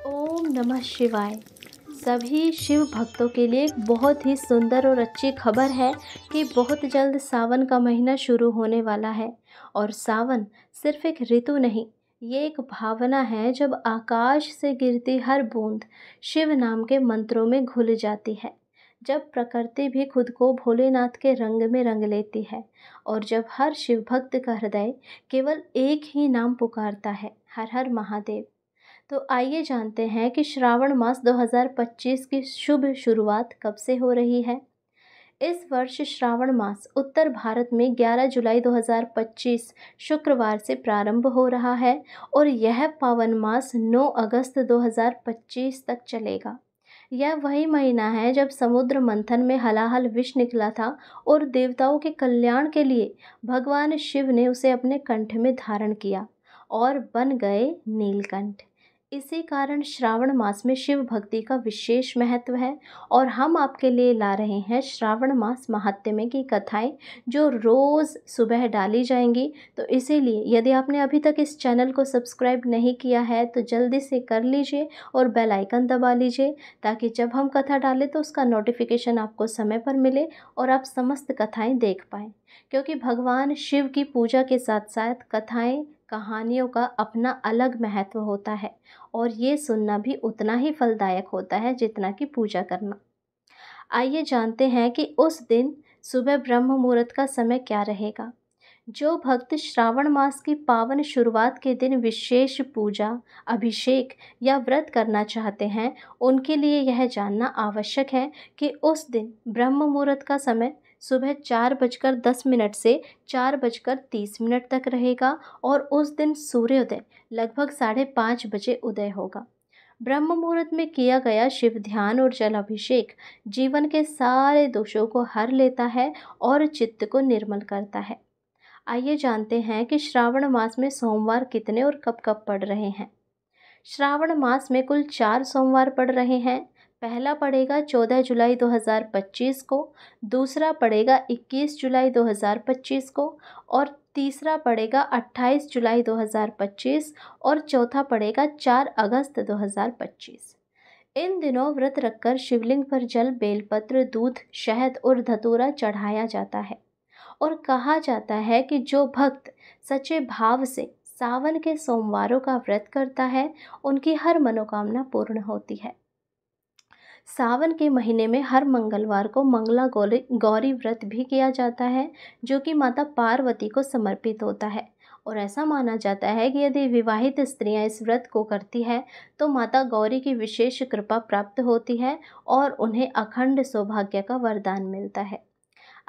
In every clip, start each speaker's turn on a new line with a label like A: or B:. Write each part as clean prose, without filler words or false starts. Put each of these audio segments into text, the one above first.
A: ओम नमः शिवाय। सभी शिव भक्तों के लिए एक बहुत ही सुंदर और अच्छी खबर है कि बहुत जल्द सावन का महीना शुरू होने वाला है। और सावन सिर्फ एक ऋतु नहीं, ये एक भावना है जब आकाश से गिरती हर बूंद शिव नाम के मंत्रों में घुल जाती है। जब प्रकृति भी खुद को भोलेनाथ के रंग में रंग लेती है और जब हर शिव भक्त का हृदय केवल एक ही नाम पुकारता है, हर हर महादेव। तो आइए जानते हैं कि श्रावण मास 2025 की शुभ शुरुआत कब से हो रही है। इस वर्ष श्रावण मास उत्तर भारत में 11 जुलाई 2025 शुक्रवार से प्रारंभ हो रहा है और यह पावन मास 9 अगस्त 2025 तक चलेगा। यह वही महीना है जब समुद्र मंथन में हलाहल विष निकला था और देवताओं के कल्याण के लिए भगवान शिव ने उसे अपने कंठ में धारण किया और बन गए नीलकंठ। इसी कारण श्रावण मास में शिव भक्ति का विशेष महत्व है और हम आपके लिए ला रहे हैं श्रावण मास महात्म्य की कथाएं जो रोज़ सुबह डाली जाएंगी। तो इसीलिए यदि आपने अभी तक इस चैनल को सब्सक्राइब नहीं किया है तो जल्दी से कर लीजिए और बेल आइकन दबा लीजिए ताकि जब हम कथा डालें तो उसका नोटिफिकेशन आपको समय पर मिले और आप समस्त कथाएं देख पाएँ। क्योंकि भगवान शिव की पूजा के साथ साथ कथाएं कहानियों का अपना अलग महत्व होता है और ये सुनना भी उतना ही फलदायक होता है जितना कि पूजा करना। आइए जानते हैं कि उस दिन सुबह ब्रह्म मुहूर्त का समय क्या रहेगा। जो भक्त श्रावण मास की पावन शुरुआत के दिन विशेष पूजा, अभिषेक या व्रत करना चाहते हैं, उनके लिए यह जानना आवश्यक है कि उस दिन ब्रह्म मुहूर्त का समय सुबह 4:10 से 4:30 तक रहेगा और उस दिन सूर्योदय लगभग 5:30 बजे उदय होगा। ब्रह्म मुहूर्त में किया गया शिव ध्यान और जलाभिषेक जीवन के सारे दोषों को हर लेता है और चित्त को निर्मल करता है। आइए जानते हैं कि श्रावण मास में सोमवार कितने और कब कब पड़ रहे हैं। श्रावण मास में कुल 4 सोमवार पड़ रहे हैं। पहला पड़ेगा 14 जुलाई 2025 को, दूसरा पड़ेगा 21 जुलाई 2025 को और तीसरा पड़ेगा 28 जुलाई 2025 और चौथा पड़ेगा 4 अगस्त 2025। इन दिनों व्रत रखकर शिवलिंग पर जल, बेलपत्र, दूध, शहद और धतूरा चढ़ाया जाता है और कहा जाता है कि जो भक्त सच्चे भाव से सावन के सोमवारों का व्रत करता है उनकी हर मनोकामना पूर्ण होती है। सावन के महीने में हर मंगलवार को मंगला गौरी व्रत भी किया जाता है जो कि माता पार्वती को समर्पित होता है और ऐसा माना जाता है कि यदि विवाहित स्त्रियां इस व्रत को करती है तो माता गौरी की विशेष कृपा प्राप्त होती है और उन्हें अखंड सौभाग्य का वरदान मिलता है।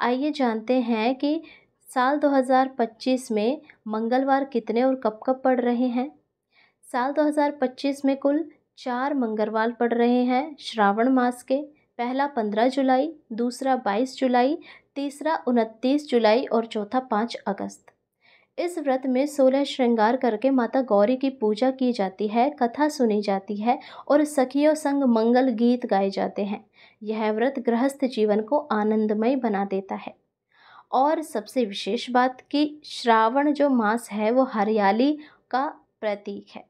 A: आइए जानते हैं कि साल 2025 में मंगलवार कितने और कब कब पड़ रहे हैं। साल 2025 में कुल 4 मंगलवार पड़ रहे हैं श्रावण मास के। पहला 15 जुलाई, दूसरा 22 जुलाई, तीसरा 29 जुलाई और चौथा 5 अगस्त। इस व्रत में 16 श्रृंगार करके माता गौरी की पूजा की जाती है, कथा सुनी जाती है और सखियों संग मंगल गीत गाए जाते हैं। यह व्रत गृहस्थ जीवन को आनंदमय बना देता है। और सबसे विशेष बात कि श्रावण जो मास है वो हरियाली का प्रतीक है।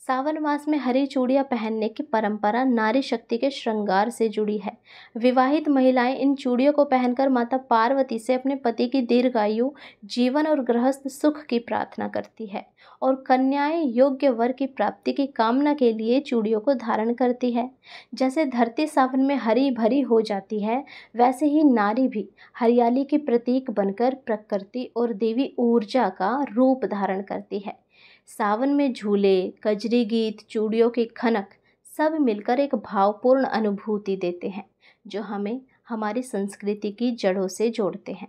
A: सावन मास में हरी चूड़ियाँ पहनने की परंपरा नारी शक्ति के श्रृंगार से जुड़ी है। विवाहित महिलाएं इन चूड़ियों को पहनकर माता पार्वती से अपने पति की दीर्घायु, जीवन और गृहस्थ सुख की प्रार्थना करती है और कन्याएं योग्य वर की प्राप्ति की कामना के लिए चूड़ियों को धारण करती है। जैसे धरती सावन में हरी भरी हो जाती है, वैसे ही नारी भी हरियाली की प्रतीक बनकर प्रकृति और देवी ऊर्जा का रूप धारण करती है। सावन में झूले, कजरी गीत, चूड़ियों की खनक सब मिलकर एक भावपूर्ण अनुभूति देते हैं जो हमें हमारी संस्कृति की जड़ों से जोड़ते हैं।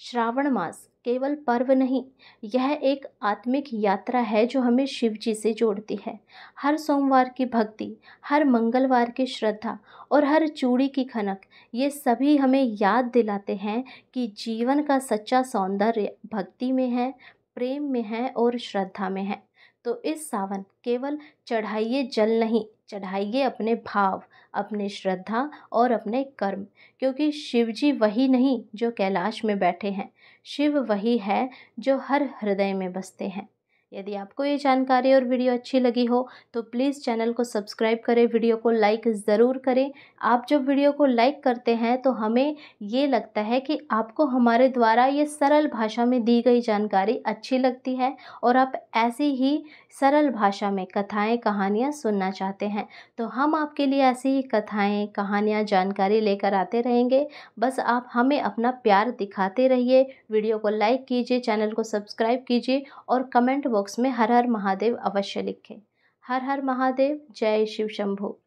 A: श्रावण मास केवल पर्व नहीं, यह एक आत्मिक यात्रा है जो हमें शिव जी से जोड़ती है। हर सोमवार की भक्ति, हर मंगलवार की श्रद्धा और हर चूड़ी की खनक, ये सभी हमें याद दिलाते हैं कि जीवन का सच्चा सौंदर्य भक्ति में है, प्रेम में है और श्रद्धा में है। तो इस सावन केवल चढ़ाइए जल नहीं, चढ़ाइए अपने भाव, अपने श्रद्धा और अपने कर्म, क्योंकि शिव जी वही नहीं जो कैलाश में बैठे हैं, शिव वही है जो हर हृदय में बसते हैं। यदि आपको ये जानकारी और वीडियो अच्छी लगी हो तो प्लीज़ चैनल को सब्सक्राइब करें, वीडियो को लाइक ज़रूर करें। आप जब वीडियो को लाइक करते हैं तो हमें ये लगता है कि आपको हमारे द्वारा ये सरल भाषा में दी गई जानकारी अच्छी लगती है और आप ऐसी ही सरल भाषा में कथाएँ कहानियाँ सुनना चाहते हैं। तो हम आपके लिए ऐसी ही कथाएँ कहानियाँ जानकारी लेकर आते रहेंगे। बस आप हमें अपना प्यार दिखाते रहिए, वीडियो को लाइक कीजिए, चैनल को सब्सक्राइब कीजिए और कमेंट बॉक्स में हर हर महादेव अवश्य लिखें। हर हर महादेव, जय शिव शंभो।